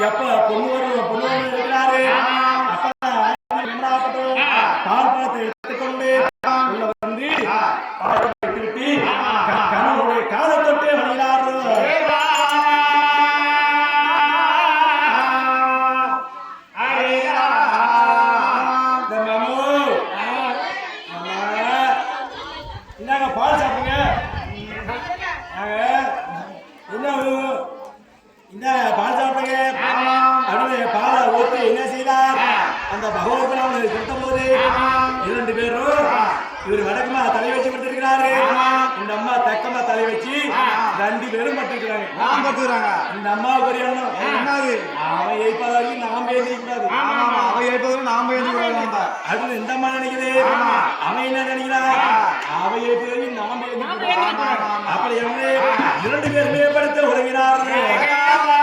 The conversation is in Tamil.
எப்ப பொண்ணு இருக்கிறாரு பால்பழத்தை எடுத்துக்கொண்டு வந்து திருப்பி கணவனுடைய காலை தொட்டு வணிகிறாரு. இந்தாங்க பால் சாப்பிடுங்க. இந்த பால் சாப்பிடுங்க அப்படின்னு பாலை ஊற்றி என்ன செய்தார்? அந்த பகவத்ராம் கொடுத்த போது 2 பேரும் இவர் வடக்கமா தலை வச்சு பட்டிருக்கிறாரு, இந்த அம்மா தக்கமா தலை வச்சு 2 பேரும் பட்டிருக்கிறாங்க. இந்த அம்மா பெரிய என்னது அவன் ஏய்ப்பதாகி நாம ஏந்திக்கூடாது, அவன் ஏய்ப்பதாலும் நாம ஏந்திக்கூடாது அப்படின்னு இந்த அம்மா நினைக்குது. அவன் என்ன நினைக்கிறான்? அவன் ஏய்ப்பதாகி நாம ஏந்திக்கூடாது. அப்படி 2 பேருமே படுத்த உறவினார்கள்.